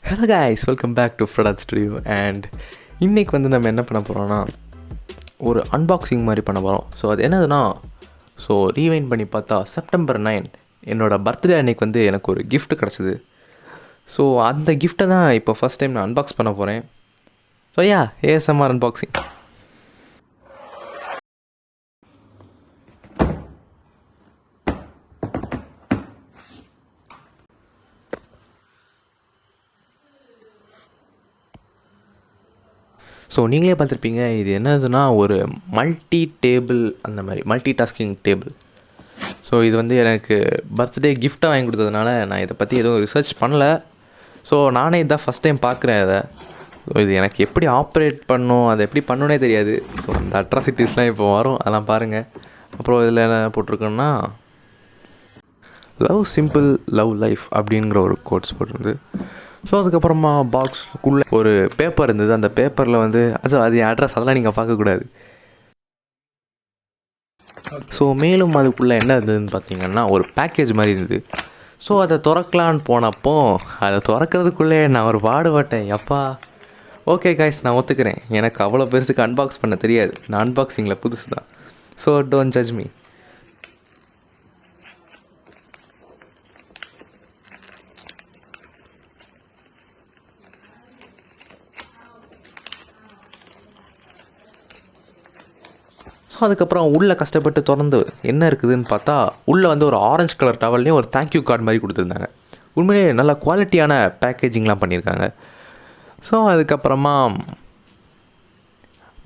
Hello guys, welcome back to ஃப்ரடாத் studio. And இன்றைக்கி வந்து நம்ம என்ன பண்ண போகிறோன்னா ஒரு அன்பாக்சிங் மாதிரி பண்ண போகிறோம். ஸோ அது என்னதுன்னா, ரீவைண்ட் பண்ணி பார்த்தா September 9 என்னோடய பர்த்டே அன்னைக்கு வந்து எனக்கு ஒரு கிஃப்ட் கிடச்சிது. ஸோ அந்த கிஃப்ட்டை தான் இப்போ ஃபஸ்ட் டைம் நான் அன்பாக்ஸ் பண்ண போகிறேன். So ASMR unboxing. ஸோ நீங்களே பார்த்துருப்பீங்க, இது என்னதுன்னா ஒரு மல்டி டாஸ்கிங் டேபிள். ஸோ இது வந்து எனக்கு பர்த்டே கிஃப்டாக வாங்கி கொடுத்ததுனால நான் இதை பற்றி எதுவும் ரிசர்ச் பண்ணலை. ஸோ நானே இதான் ஃபஸ்ட் டைம் பார்க்குறேன் இதை. ஸோ இது எனக்கு எப்படி ஆப்ரேட் பண்ணும், அதை எப்படி பண்ணணுன்னே தெரியாது. ஸோ அந்த அட்ராசிட்டிஸ்லாம் இப்போ வரும், அதெல்லாம் பாருங்கள். அப்புறம் இதில் என்ன போட்டிருக்கோன்னா, லவ் சிம்பிள் லவ் லைஃப் அப்படிங்கிற ஒரு கோட்ஸ் போட்டிருந்து. ஸோ அதுக்கப்புறமா பாக்ஸ்க்குள்ளே ஒரு பேப்பர் இருந்தது. அந்த பேப்பரில் வந்து அது அட்ரஸ் அதெல்லாம் நீங்கள் பார்க்கக்கூடாது. ஸோ மேலும் அதுக்குள்ளே என்ன இருந்ததுன்னு பார்த்தீங்கன்னா, ஒரு பேக்கேஜ் மாதிரி இருந்தது. ஸோ அதை திறக்கலான்னு போனப்போ அதை திறக்கிறதுக்குள்ளே நான் ஒரு பாடுபட்டேன். எப்பா ஓகே காய்ஸ், நான் ஒத்துக்கிறேன், எனக்கு அவ்வளோ பெருசுக்கு அன்பாக்ஸ் பண்ண தெரியாது. நான் அன்பாக்சிங்கில் புதுசு தான். So don't judge me. So அதுக்கப்புறம் உள்ளே கஷ்டப்பட்டு திறந்து என்ன இருக்குதுன்னு பார்த்தா, உள்ளே வந்து ஒரு ஆரஞ்சு கலர் டவல்லையும் ஒரு தேங்க்யூ கார்டு மாதிரி கொடுத்துருந்தாங்க. உண்மையிலே நல்ல குவாலிட்டியான பேக்கேஜிங்லாம் பண்ணியிருக்காங்க. ஸோ அதுக்கப்புறமா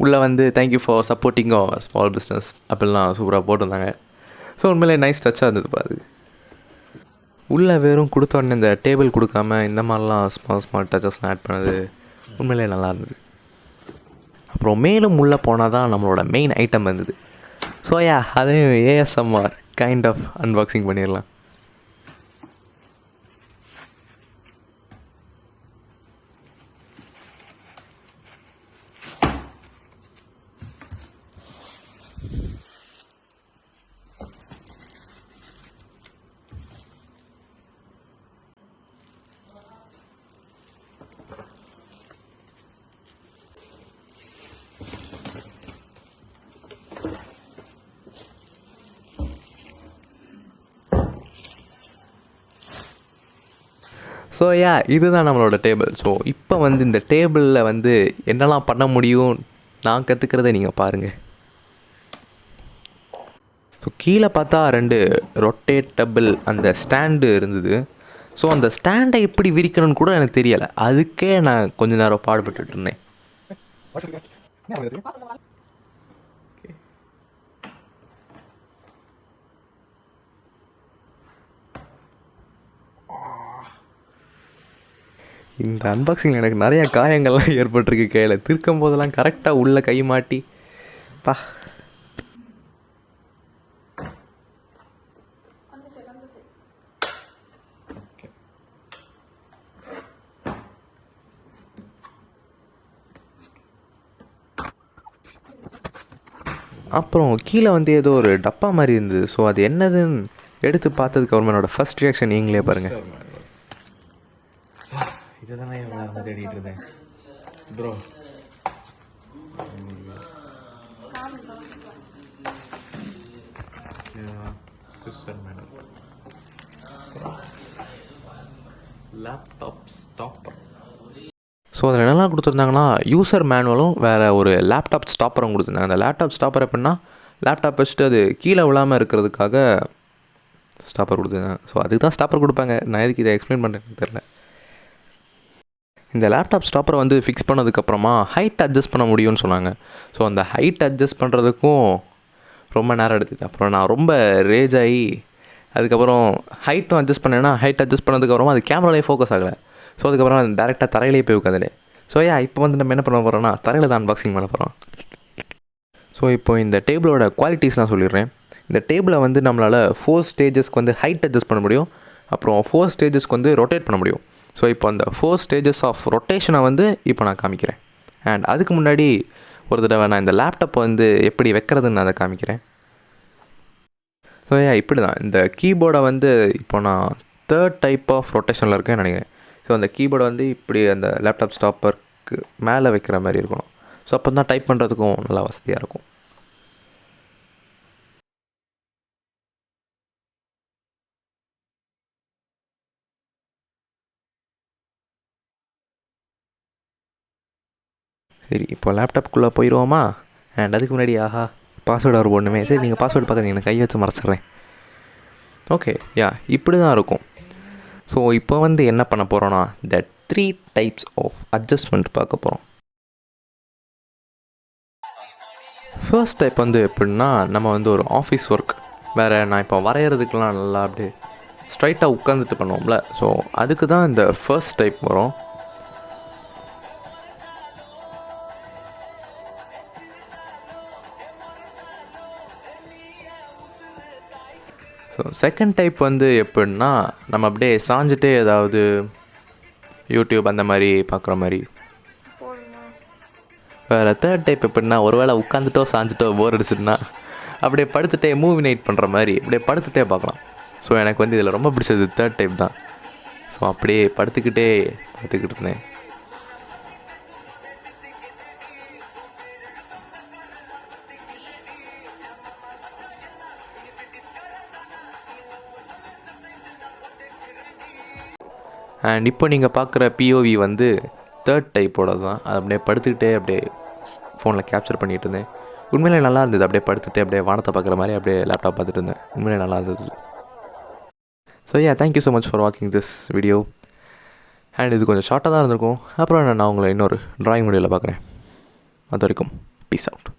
உள்ளே வந்து thank you for supporting small business அப்படிலாம் சூப்பராக போட்டிருந்தாங்க. ஸோ உண்மையிலே நைஸ் டச்சாக இருந்தது பாரு. உள்ளே வெறும் கொடுத்த உடனே இந்த டேபிள் கொடுக்காம இந்த மாதிரிலாம் ஸ்மால் டச்சஸ்லாம் ஆட் பண்ணது உண்மையிலே நல்லா இருந்தது. அப்புறம் மேலும் உள்ளே போனால் தான் நம்மளோட மெயின் ஐட்டம் இருந்தது. ஸோ அதையும் ASMR கைண்ட் ஆஃப் அன்பாக்சிங் பண்ணிடலாம். ஸோ இதுதான் நம்மளோட டேபிள். ஸோ இப்போ வந்து இந்த டேபிளில் வந்து என்னெல்லாம் பண்ண முடியும் நான் கற்றுக்கிறத நீங்கள் பாருங்கள். ஸோ கீழே பார்த்தா 2 ரொட்டேட்டபிள் அந்த ஸ்டாண்டு இருந்தது. ஸோ அந்த ஸ்டாண்டை எப்படி விரிக்கணும்னு கூட எனக்கு தெரியலை. அதுக்கே நான் கொஞ்ச நேரம் பாடுபட்டுட்டு இருந்தேன். இந்த அன்பாக்சிங் எனக்கு நிறையா காயங்கள்லாம் ஏற்பட்டிருக்கு. கையில் திருக்கும் போதெல்லாம் கரெக்டாக உள்ளே கை மாட்டி பா. அப்புறம் கீழே வந்து ஏதோ ஒரு டப்பா மாதிரி இருந்தது. ஸோ அது என்னதுன்னு எடுத்து பார்த்ததுக்கு அப்புறமா என்னோடய ஃபஸ்ட் ரியாக்ஷன் நீங்களே பாருங்கள். இதுதானே எவ்வளோ தேடிட்டு இருந்தேன் ப்ரோ. Laptop stopper. ஸோ அதில் என்னெல்லாம் கொடுத்துருந்தாங்கன்னா, யூசர் மேனுவலும் வேறு ஒரு லேப்டாப் ஸ்டாப்பரும் கொடுத்துருந்தாங்க. அந்த லேப்டாப் ஸ்டாப்பர் எப்படின்னா, லேப்டாப் வச்சுட்டு அது கீழே விழாமல் இருக்கிறதுக்காக ஸ்டாப்பர் கொடுத்துருந்தாங்க. ஸோ அதுக்கு தான் ஸ்டாப்பர் கொடுப்பாங்க. நான் எதுக்கு இதை எக்ஸ்பிளைன் பண்ணுறேன்னு தெரில. இந்த லேப்டாப் ஸ்டாப்பரை வந்து ஃபிக்ஸ் பண்ணதுக்கப்புறமா ஹைட் அட்ஜஸ்ட் பண்ண முடியும்னு சொன்னாங்க. ஸோ அந்த ஹைட் அட்ஜஸ்ட் பண்ணுறதுக்கும் ரொம்ப நேரம் எடுத்துது. அப்புறம் நான் ரொம்ப ரேஜ் ஆகி அதுக்கப்புறம் ஹைட்டும் அட்ஜஸ்ட் பண்ணேன்னா, ஹைட் அட்ஜஸ்ட் பண்ணதுக்கப்புறமா அது கேமராலேயே ஃபோக்கஸ் ஆகலை. ஸோ அதுக்கப்புறம் டேரெக்டாக தரையிலே போய் உட்காந்துட்டேன். ஸோ இப்போ வந்து நம்ம என்ன பண்ண போகிறோம்னா, தரையில் தான் அன்பாக்சிங் பண்ண போகிறோம். ஸோ இப்போ இந்த டேபிளோட குவாலிட்டிஸ் நான் சொல்லிடுறேன். இந்த டேபிளை வந்து நம்மளால் 4 ஸ்டேஜஸ்க்கு வந்து ஹைட் அட்ஜஸ்ட் பண்ண முடியும். அப்புறம் 4 ஸ்டேஜஸ்க்கு வந்து ரொட்டேட் பண்ண முடியும். ஸோ இப்போ அந்த 4 ஸ்டேஜஸ் ஆஃப் ரொட்டேஷனை வந்து இப்போ நான் காமிக்கிறேன். அண்ட் அதுக்கு முன்னாடி ஒரு தடவை நான் இந்த லேப்டாப்பை வந்து எப்படி வைக்கிறதுன்னு அதை காமிக்கிறேன். ஸோ இப்படி தான் இந்த கீபோர்டை வந்து இப்போ நான் 3rd டைப் ஆஃப் ரொட்டேஷனில் இருக்கேன்னு நினைக்கிறேன். ஸோ ஸோ அந்த கீபோர்டு வந்து இப்படி அந்த லேப்டாப் ஸ்டாப்பருக்கு மேலே வைக்கிற மாதிரி இருக்கணும். ஸோ அப்போ தான் டைப் பண்ணுறதுக்கும் நல்லா வசதியாக இருக்கும். சரி, இப்போ லேப்டாப்புக்குள்ளே போயிடுவோமா? அண்ட் அதுக்கு முன்னாடி பாஸ்வேர்டு அவர் போடணுமே. சரி, நீங்கள் பாஸ்வேர்டு பார்க்க எனக்கு கை வச்சு மறைச்சிட்றேன். ஓகே, இப்படி தான் இருக்கும். ஸோ இப்போ வந்து என்ன பண்ண போகிறோன்னா, த 3 டைப்ஸ் ஆஃப் அட்ஜஸ்ட்மெண்ட் பார்க்க போகிறோம். ஃபர்ஸ்ட் டைப் வந்து எப்படின்னா, நம்ம வந்து ஒரு ஆஃபீஸ் ஒர்க் நான் இப்போ வரைகிறதுக்கெலாம் நல்லா அப்படியே ஸ்ட்ரைட்டாக உட்காந்துட்டு பண்ணுவோம்ல, ஸோ அதுக்கு தான் இந்த ஃபர்ஸ்ட் டைப் வரும். ஸோ செகண்ட் டைப் வந்து எப்படின்னா, நம்ம அப்படியே சாஞ்சிட்டே ஏதாவது யூடியூப் அந்த மாதிரி பார்க்குற மாதிரி. வேறு தேர்ட் டைப் எப்படின்னா, ஒரு வேளை உட்காந்துட்டோ சாஞ்சிட்டோ போர் அடிச்சுட்டுனா அப்படியே படுத்துகிட்டே மூவி நைட் பண்ணுற மாதிரி அப்படியே படுத்துகிட்டே பார்க்கலாம். ஸோ எனக்கு வந்து இதில் ரொம்ப பிடிச்சது தேர்ட் டைப் தான். ஸோ அப்படியே படுத்துக்கிட்டே பார்த்துக்கிட்டு இருந்தேன். அண்ட் இப்போ நீங்கள் பார்க்குற பிஓவி வந்து தேர்ட் டைப்போட தான். அது அப்படியே படுத்துக்கிட்டே அப்படியே ஃபோனில் கேப்சர் பண்ணிகிட்டு இருந்தேன். உண்மையிலே நல்லா இருந்தது. அப்படியே படுத்துகிட்டே அப்படியே வானத்தை பார்க்குற மாதிரி அப்படியே லேப்டாப் பார்த்துட்டு இருந்தேன். உண்மையிலே நல்லா இருந்தது. So thank you so much for வாட்சிங் திஸ் வீடியோ. அண்ட் இது கொஞ்சம் ஷார்ட்டாக தான் இருந்திருக்கும். அப்புறம் நான் உங்களை இன்னொரு ட்ராயிங் வீடியோவில் பார்க்குறேன். அது வரைக்கும் பீஸ் அவுட்.